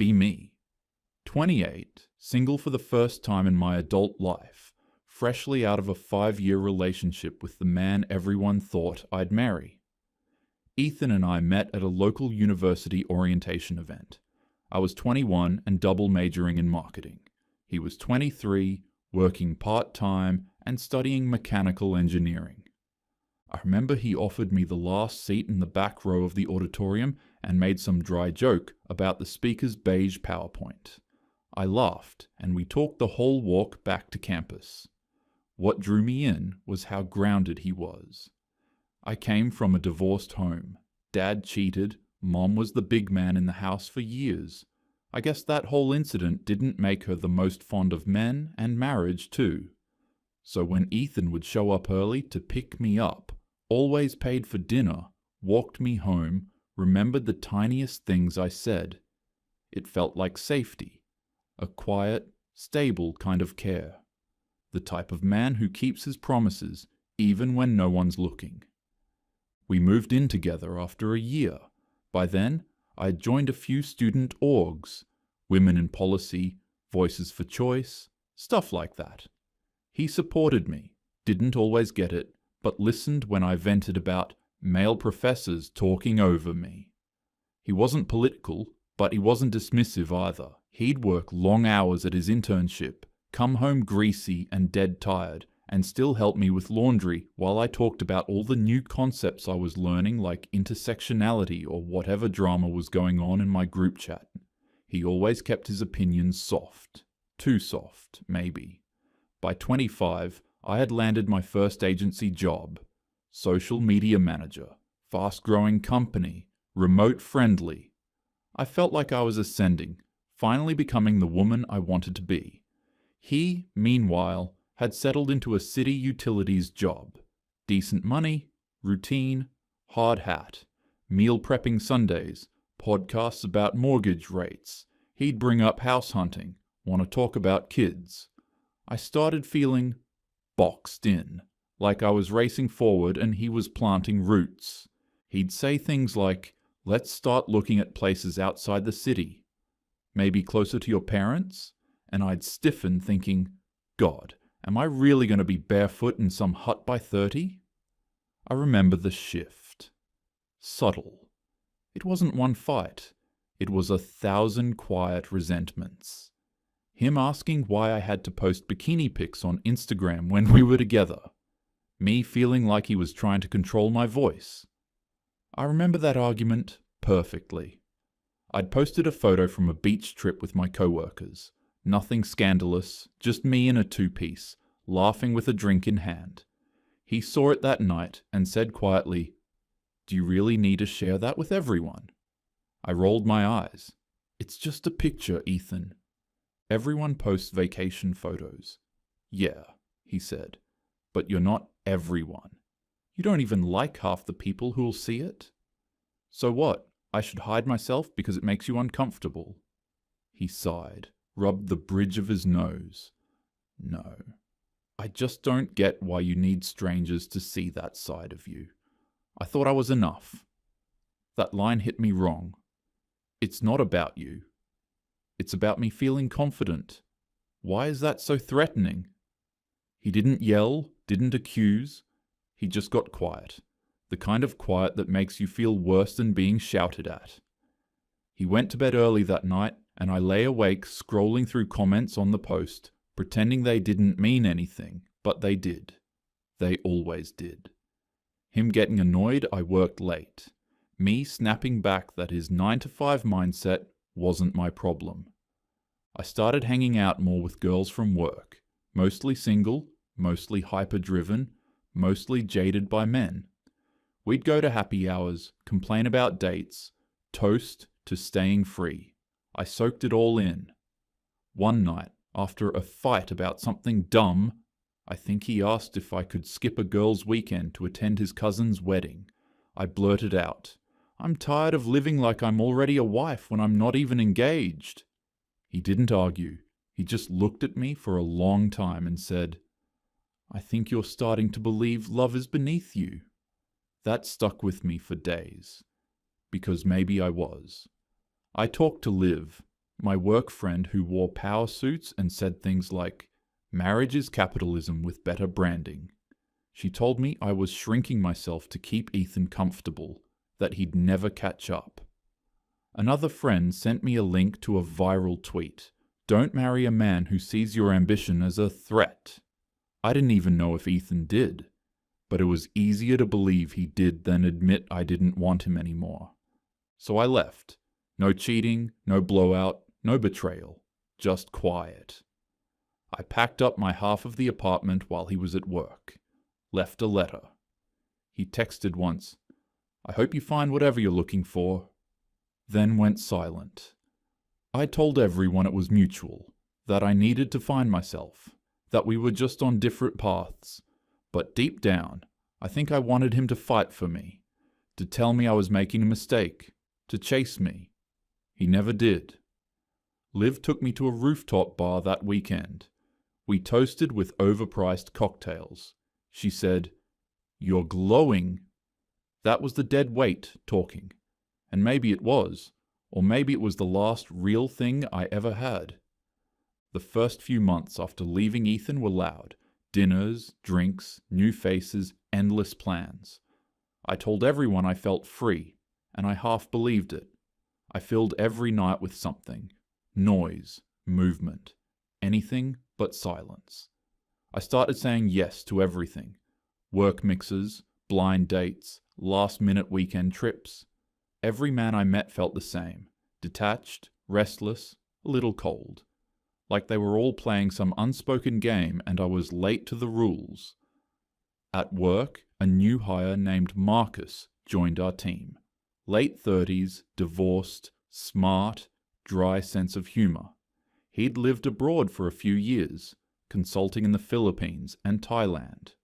be me. 28, single for the first time in my adult life, freshly out of a 5-year relationship with the man everyone thought I'd marry. Ethan and I met at a local university orientation event. I was 21 and double majoring in marketing. He was 23, working part-time and studying mechanical engineering. I remember he offered me the last seat in the back row of the auditorium and made some dry joke about the speaker's beige PowerPoint. I laughed, and we talked the whole walk back to campus. What drew me in was how grounded he was. I came from a divorced home. Dad cheated, Mom was the big man in the house for years. I guess that whole incident didn't make her the most fond of men and marriage too. So when Ethan would show up early to pick me up, always paid for dinner, walked me home, remembered the tiniest things I said. It felt like safety, a quiet, stable kind of care. The type of man who keeps his promises even when no one's looking. We moved in together after a year. By then, I had joined a few student orgs, Women in Policy, Voices for Choice, stuff like that. He supported me, didn't always get it, but listened when I vented about male professors talking over me. He wasn't political, but he wasn't dismissive either. He'd work long hours at his internship, come home greasy and dead tired, and still help me with laundry while I talked about all the new concepts I was learning, like intersectionality or whatever drama was going on in my group chat. He always kept his opinions soft. Too soft, maybe. By 25, I had landed my first agency job. Social media manager, fast-growing company, remote friendly. I felt like I was ascending, finally becoming the woman I wanted to be. He, meanwhile, had settled into a city utilities job. Decent money, routine, hard hat, meal prepping Sundays, podcasts about mortgage rates. He'd bring up house hunting, want to talk about kids. I started feeling boxed in, like I was racing forward and he was planting roots. He'd say things like, "Let's start looking at places outside the city. Maybe closer to your parents?" And I'd stiffen thinking, God, am I really going to be barefoot in some hut by 30? I remember the shift. Subtle. It wasn't one fight. It was 1,000 quiet resentments. Him asking why I had to post bikini pics on Instagram when we were together. Me feeling like he was trying to control my voice. I remember that argument perfectly. I'd posted a photo from a beach trip with my coworkers. Nothing scandalous, just me in a two-piece, laughing with a drink in hand. He saw it that night and said quietly, "Do you really need to share that with everyone?" I rolled my eyes. "It's just a picture, Ethan." "Everyone posts vacation photos." "Yeah," he said, "but you're not everyone. You don't even like half the people who'll see it. So what? I should hide myself because it makes you uncomfortable." He sighed, rubbed the bridge of his nose. "No. I just don't get why you need strangers to see that side of you. I thought I was enough." That line hit me wrong. It's not about you. It's about me feeling confident. Why is that so threatening? He didn't yell, didn't accuse. He just got quiet. The kind of quiet that makes you feel worse than being shouted at. He went to bed early that night, and I lay awake scrolling through comments on the post, pretending they didn't mean anything, but they did. They always did. Him getting annoyed I worked late. Me snapping back that his 9-to-5 mindset wasn't my problem. I started hanging out more with girls from work, mostly single, mostly hyper-driven, mostly jaded by men. We'd go to happy hours, complain about dates, toast to staying free. I soaked it all in. One night, after a fight about something dumb, I think he asked if I could skip a girl's weekend to attend his cousin's wedding. I blurted out, "I'm tired of living like I'm already a wife when I'm not even engaged." He didn't argue. He just looked at me for a long time and said, "I think you're starting to believe love is beneath you." That stuck with me for days. Because maybe I was. I talked to Liv, My work friend who wore power suits and said things like, "Marriage is capitalism with better branding." She told me I was shrinking myself to keep Ethan comfortable, that he'd never catch up. Another friend sent me a link to a viral tweet. "Don't marry a man who sees your ambition as a threat." I didn't even know if Ethan did, but it was easier to believe he did than admit I didn't want him anymore. So I left. No cheating, no blowout, no betrayal, just quiet. I packed up my half of the apartment while he was at work. Left a letter. He texted once, "I hope you find whatever you're looking for," then went silent. I told everyone it was mutual, that I needed to find myself, that we were just on different paths, but deep down, I think I wanted him to fight for me, to tell me I was making a mistake, to chase me. He never did. Liv took me to a rooftop bar that weekend. We toasted with overpriced cocktails. She said, "You're glowing." That was the dead weight talking. And maybe it was, or maybe it was the last real thing I ever had. The first few months after leaving Ethan were loud. Dinners, drinks, new faces, endless plans. I told everyone I felt free, and I half believed it. I filled every night with something. Noise, movement, anything but silence. I started saying yes to everything. Work mixes, blind dates, last-minute weekend trips. Every man I met felt the same. Detached, restless, a little cold. Like they were all playing some unspoken game and I was late to the rules. At work, a new hire named Marcus joined our team. Late 30s, divorced, smart, dry sense of humor. He'd lived abroad for a few years, consulting in the Philippines and Thailand.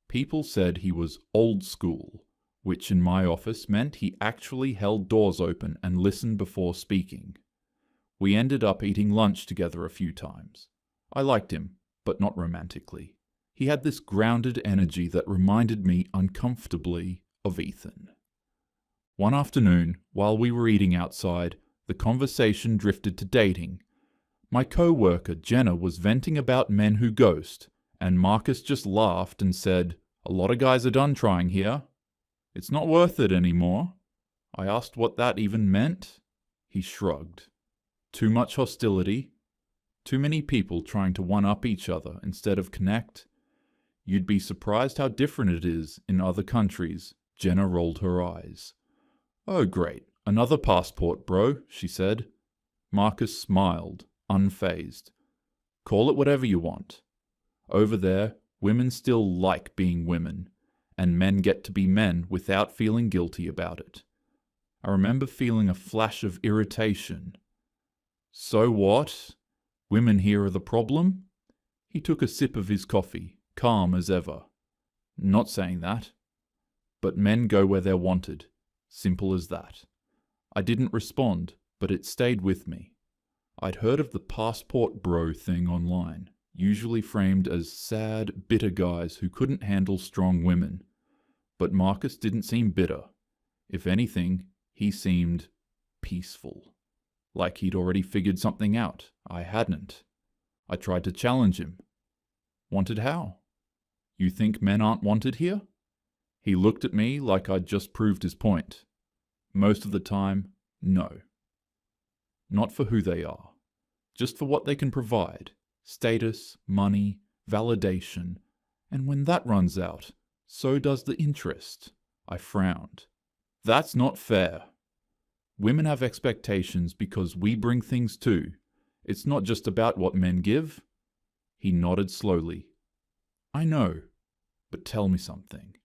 People said he was old school, which in my office meant he actually held doors open and listened before speaking. We ended up eating lunch together a few times. I liked him, but not romantically. He had this grounded energy that reminded me uncomfortably of Ethan. One afternoon, while we were eating outside, the conversation drifted to dating. My co-worker Jenna was venting about men who ghost, and Marcus just laughed and said, "A lot of guys are done trying here. It's not worth it anymore." I asked what that even meant. He shrugged. Too much hostility? Too many people trying to one-up each other instead of connect? You'd be surprised how different it is in other countries. Jenna rolled her eyes. "Oh great, another passport, bro," she said. Marcus smiled, unfazed. "Call it whatever you want. Over there, women still like being women, and men get to be men without feeling guilty about it." I remember feeling a flash of irritation. So what? Women here are the problem? He took a sip of his coffee, calm as ever. Not saying that. But men go where they're wanted. Simple as that. I didn't respond, but it stayed with me. I'd heard of the passport bro thing online, usually framed as sad, bitter guys who couldn't handle strong women. But Marcus didn't seem bitter. If anything, he seemed peaceful. Like he'd already figured something out. I hadn't. I tried to challenge him. Wanted how? You think men aren't wanted here? He looked at me like I'd just proved his point. Most of the time, no. Not for who they are. Just for what they can provide. Status, money, validation. And when that runs out, so does the interest. I frowned. That's not fair. Women have expectations because we bring things too. It's not just about what men give. He nodded slowly. I know, but tell me something.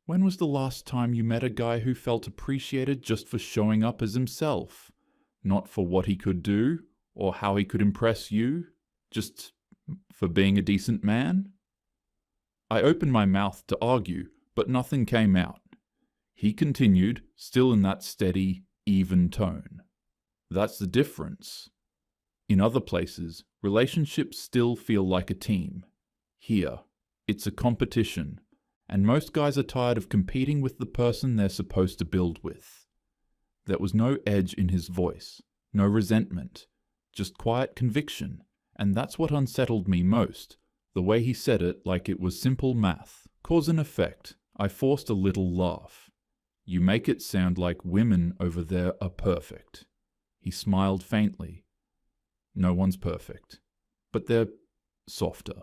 When was the last time you met a guy who felt appreciated just for showing up as himself? Not for what he could do, or how he could impress you, just for being a decent man? I opened my mouth to argue, but nothing came out. He continued, still in that steady, even tone. That's the difference. In other places, relationships still feel like a team. Here, it's a competition, and most guys are tired of competing with the person they're supposed to build with. There was no edge in his voice, no resentment, just quiet conviction, and that's what unsettled me most. The way he said it like it was simple math. Cause and effect. I forced a little laugh. You make it sound like women over there are perfect. He smiled faintly. No one's perfect. But they're softer.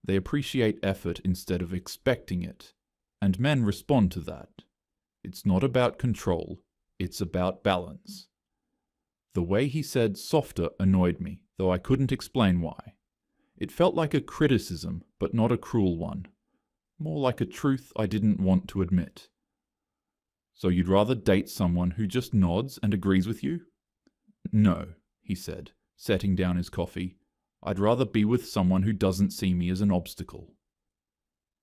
They appreciate effort instead of expecting it. And men respond to that. It's not about control. It's about balance. The way he said softer annoyed me, though I couldn't explain why. It felt like a criticism, but not a cruel one. More like a truth I didn't want to admit. So you'd rather date someone who just nods and agrees with you? No, he said, setting down his coffee. I'd rather be with someone who doesn't see me as an obstacle.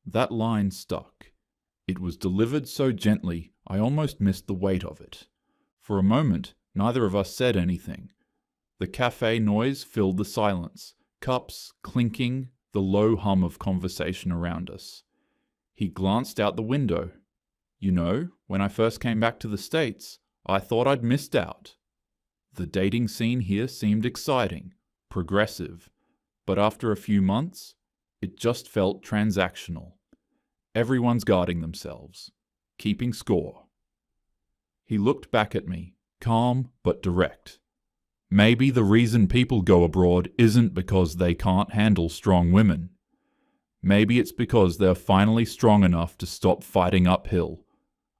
That line stuck. It was delivered so gently, I almost missed the weight of it. For a moment, neither of us said anything. The cafe noise filled the silence, cups clinking, the low hum of conversation around us. He glanced out the window. You know, when I first came back to the States, I thought I'd missed out. The dating scene here seemed exciting, progressive, but after a few months, it just felt transactional. Everyone's guarding themselves, keeping score. He looked back at me, calm but direct. Maybe the reason people go abroad isn't because they can't handle strong women. Maybe it's because they're finally strong enough to stop fighting uphill.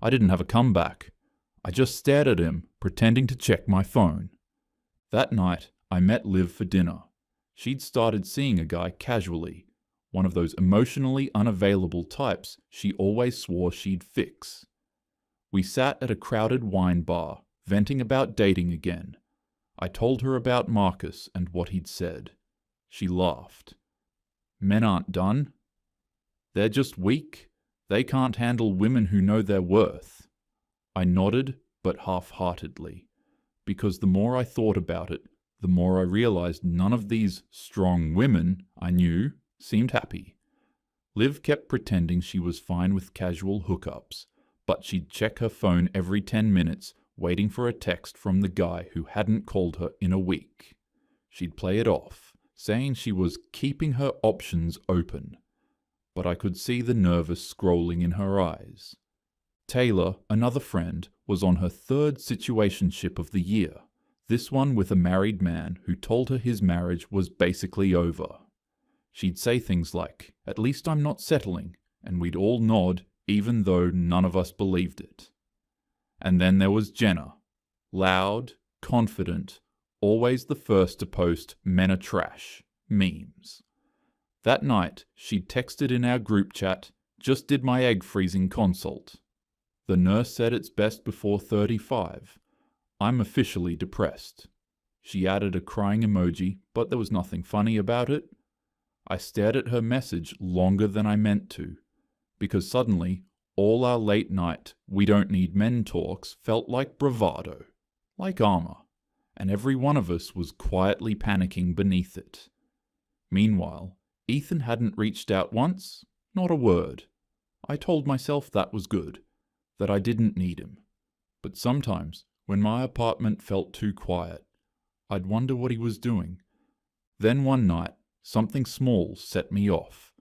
I didn't have a comeback. I just stared at him, pretending to check my phone. That night, I met Liv for dinner. She'd started seeing a guy casually, one of those emotionally unavailable types she always swore she'd fix. We sat at a crowded wine bar, venting about dating again. I told her about Marcus and what he'd said. She laughed. Men aren't done. They're just weak. They can't handle women who know their worth. I nodded, but half-heartedly, because the more I thought about it, the more I realized none of these strong women I knew seemed happy. Liv kept pretending she was fine with casual hookups, but she'd check her phone every 10 minutes, waiting for a text from the guy who hadn't called her in a week. She'd play it off, saying she was keeping her options open. But I could see the nervous scrolling in her eyes. Taylor, another friend, was on her third situationship of the year, this one with a married man who told her his marriage was basically over. She'd say things like, "At least I'm not settling," and we'd all nod, even though none of us believed it. And then there was Jenna. Loud, confident, always the first to post "men are trash" memes. That night, she'd texted in our group chat, "Just did my egg freezing consult. The nurse said it's best before 35. I'm officially depressed." She added a crying emoji, but there was nothing funny about it. I stared at her message longer than I meant to, because suddenly, all our late night "we don't need men" talks felt like bravado, like armor, and every one of us was quietly panicking beneath it. Meanwhile, Ethan hadn't reached out once, not a word. I told myself that was good, that I didn't need him. But sometimes, when my apartment felt too quiet, I'd wonder what he was doing. Then one night, something small set me off.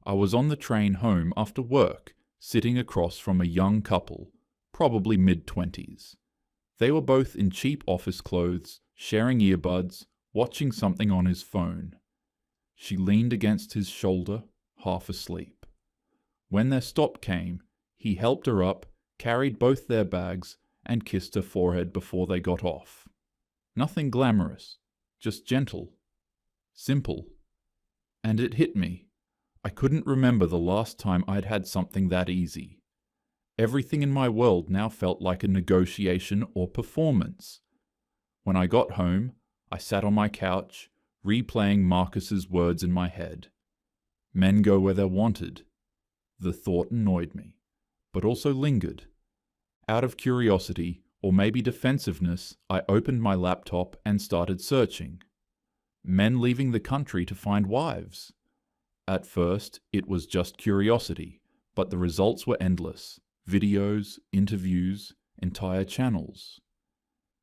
I was on the train home after work, sitting across from a young couple, probably mid-20s. They were both in cheap office clothes, sharing earbuds, watching something on his phone. She leaned against his shoulder, half asleep. When their stop came, he helped her up, carried both their bags, and kissed her forehead before they got off. Nothing glamorous, just gentle, simple. And it hit me. I couldn't remember the last time I'd had something that easy. Everything in my world now felt like a negotiation or performance. When I got home, I sat on my couch, replaying Marcus's words in my head. Men go where they're wanted. The thought annoyed me, but also lingered. Out of curiosity, or maybe defensiveness, I opened my laptop and started searching. Men leaving the country to find wives. At first, it was just curiosity, but the results were endless. Videos, interviews, entire channels.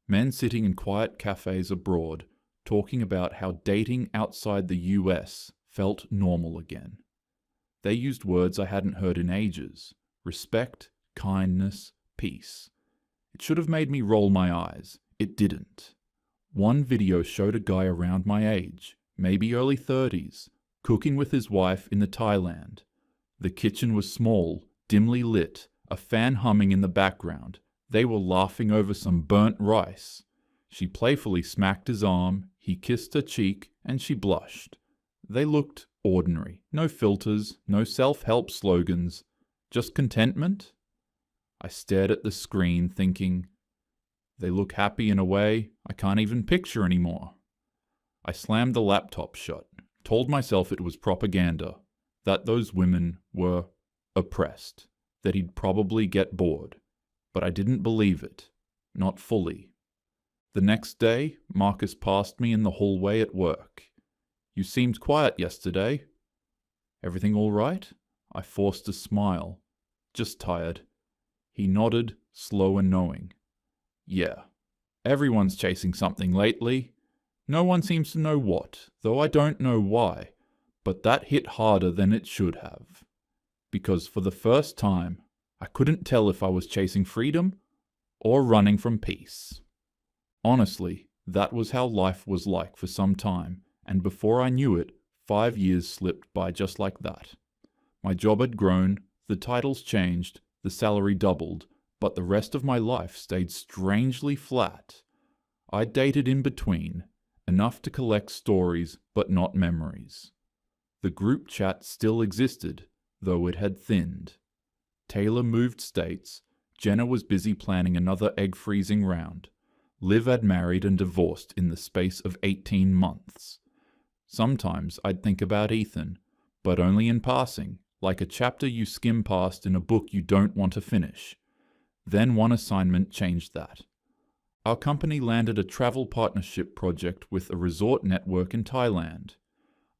Men sitting in quiet cafes abroad, talking about how dating outside the US felt normal again. They used words I hadn't heard in ages: respect, kindness, peace. It should have made me roll my eyes. It didn't. One video showed a guy around my age, maybe early 30s, cooking with his wife in the Thailand. The kitchen was small, dimly lit, a fan humming in the background. They were laughing over some burnt rice. She playfully smacked his arm, he kissed her cheek, and she blushed. They looked ordinary. No filters, no self-help slogans, just contentment. I stared at the screen, thinking, they look happy in a way I can't even picture anymore. I slammed the laptop shut, told myself it was propaganda, that those women were oppressed, that he'd probably get bored. But I didn't believe it, not fully. The next day, Marcus passed me in the hallway at work. You seemed quiet yesterday. Everything all right? I forced a smile. Just tired. He nodded, slow and knowing. Yeah, everyone's chasing something lately. No one seems to know what, though I don't know why, but that hit harder than it should have. Because for the first time, I couldn't tell if I was chasing freedom or running from peace. Honestly, that was how life was like for some time, and before I knew it, 5 years slipped by just like that. My job had grown, the titles changed, the salary doubled, but the rest of my life stayed strangely flat. I dated in between, enough to collect stories but not memories. The group chat still existed, though it had thinned. Taylor moved states, Jenna was busy planning another egg freezing round. Liv had married and divorced in the space of 18 months. Sometimes I'd think about Ethan, but only in passing, like a chapter you skim past in a book you don't want to finish. Then one assignment changed that. Our company landed a travel partnership project with a resort network in Thailand.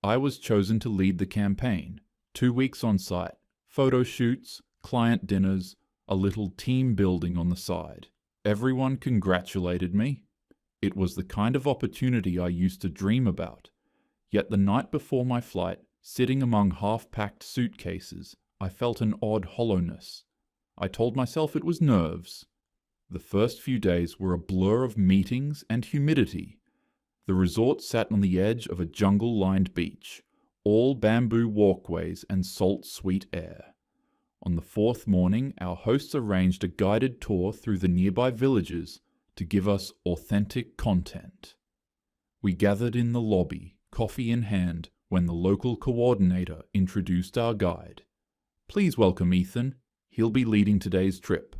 I was chosen to lead the campaign. 2 weeks on site, photo shoots, client dinners, a little team building on the side. Everyone congratulated me. It was the kind of opportunity I used to dream about. Yet the night before my flight, sitting among half-packed suitcases, I felt an odd hollowness. I told myself it was nerves. The first few days were a blur of meetings and humidity. The resort sat on the edge of a jungle-lined beach, all bamboo walkways and salt-sweet air. On the 4th morning, our hosts arranged a guided tour through the nearby villages to give us authentic content. We gathered in the lobby, coffee in hand, when the local coordinator introduced our guide. Please welcome Ethan. He'll be leading today's trip.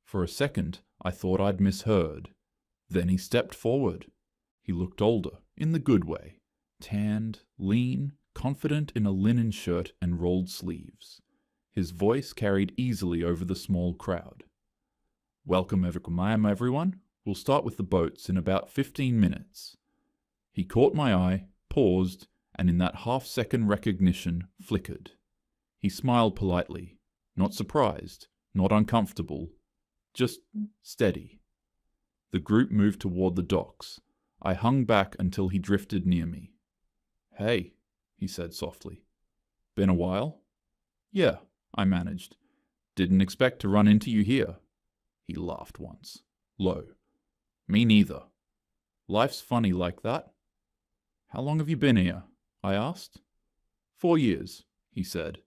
For a second, I thought I'd misheard. Then he stepped forward. He looked older, in the good way. Tanned, lean, confident in a linen shirt and rolled sleeves. His voice carried easily over the small crowd. Welcome everyone. We'll start with the boats in about 15 minutes. He caught my eye, paused, and in that half-second recognition, flickered. He smiled politely, not surprised, not uncomfortable, just steady. The group moved toward the docks. I hung back until he drifted near me. Hey, he said softly. Been a while? Yeah, I managed. Didn't expect to run into you here. He laughed once, low. Me neither. Life's funny like that. How long have you been here? I asked. 4 years, he said.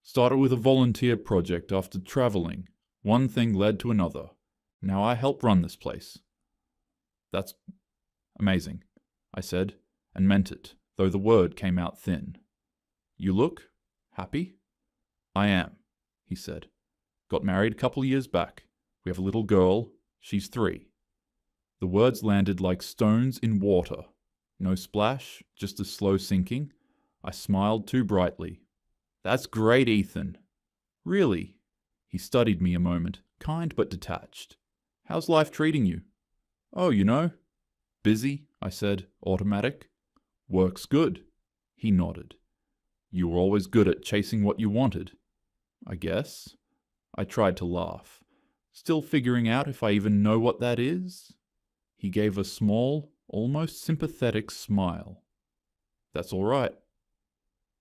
Started with a volunteer project after traveling. One thing led to another. Now I help run this place. That's amazing, I said, and meant it, though the word came out thin. You look happy? I am, he said. Got married a couple years back. We have a little girl. She's 3. The words landed like stones in water. No splash, just a slow sinking. I smiled too brightly. That's great, Ethan. Really? He studied me a moment, kind but detached. How's life treating you? Oh, you know. Busy, I said, automatic. Work's good. He nodded. You were always good at chasing what you wanted. I guess. I tried to laugh. Still figuring out if I even know what that is? He gave a small, almost sympathetic smile. That's all right.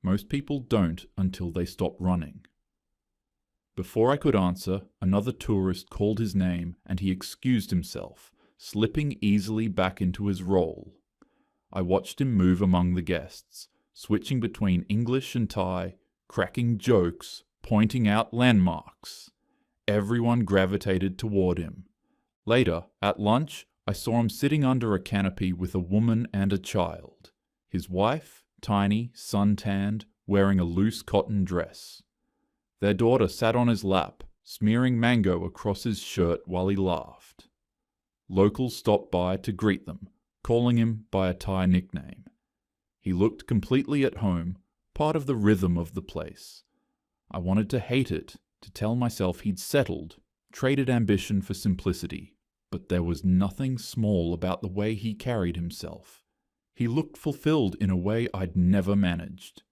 Most people don't until they stop running. Before I could answer, another tourist called his name and he excused himself, slipping easily back into his role. I watched him move among the guests, switching between English and Thai, cracking jokes, pointing out landmarks. Everyone gravitated toward him. Later, at lunch, I saw him sitting under a canopy with a woman and a child. His wife, tiny, sun-tanned, wearing a loose cotton dress. Their daughter sat on his lap, smearing mango across his shirt while he laughed. Locals stopped by to greet them, calling him by a Thai nickname. He looked completely at home, part of the rhythm of the place. I wanted to hate it, to tell myself he'd settled, traded ambition for simplicity, but there was nothing small about the way he carried himself. He looked fulfilled in a way I'd never managed.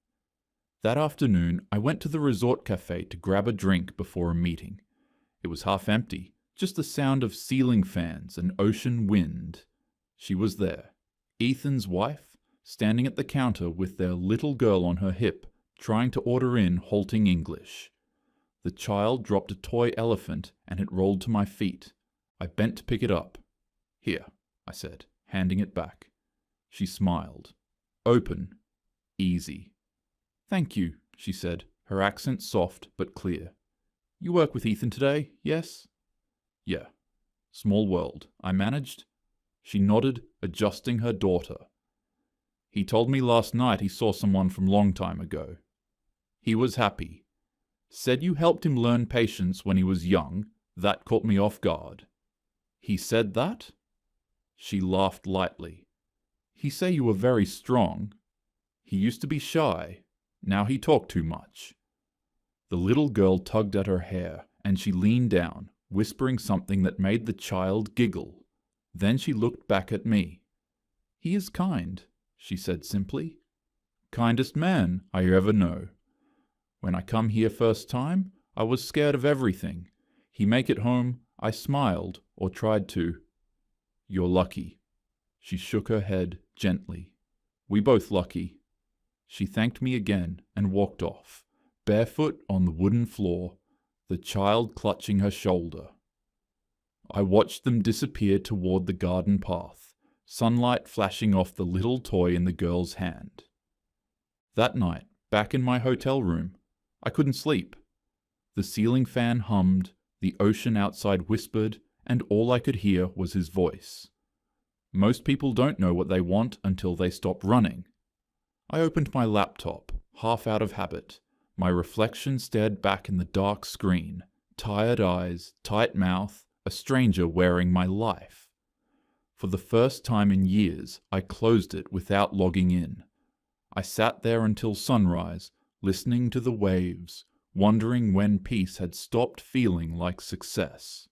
That afternoon, I went to the resort cafe to grab a drink before a meeting. It was half empty, just the sound of ceiling fans and ocean wind. She was there, Ethan's wife, standing at the counter with their little girl on her hip, trying to order in halting English. The child dropped a toy elephant and it rolled to my feet. I bent to pick it up. "Here," I said, handing it back. She smiled. "Open. Easy." "Thank you," she said, her accent soft but clear. "You work with Ethan today, yes?" "Yeah. Small world," I managed. She nodded, adjusting her daughter. "He told me last night he saw someone from long time ago. He was happy. Said you helped him learn patience when he was young. That caught me off guard." "He said that?" She laughed lightly. "He say you were very strong. He used to be shy. Now he talk too much." The little girl tugged at her hair, and she leaned down, whispering something that made the child giggle. Then she looked back at me. "He is kind," she said simply. "Kindest man I ever know. When I come here first time, I was scared of everything. He make it home, I smiled, or tried to. You're lucky." She shook her head gently. "We both lucky." She thanked me again and walked off, barefoot on the wooden floor, the child clutching her shoulder. I watched them disappear toward the garden path, sunlight flashing off the little toy in the girl's hand. That night, back in my hotel room, I couldn't sleep. The ceiling fan hummed, the ocean outside whispered, and all I could hear was his voice. Most people don't know what they want until they stop running. I opened my laptop, half out of habit. My reflection stared back in the dark screen, tired eyes, tight mouth, a stranger wearing my life. For the first time in years, I closed it without logging in. I sat there until sunrise, listening to the waves, wondering when peace had stopped feeling like success.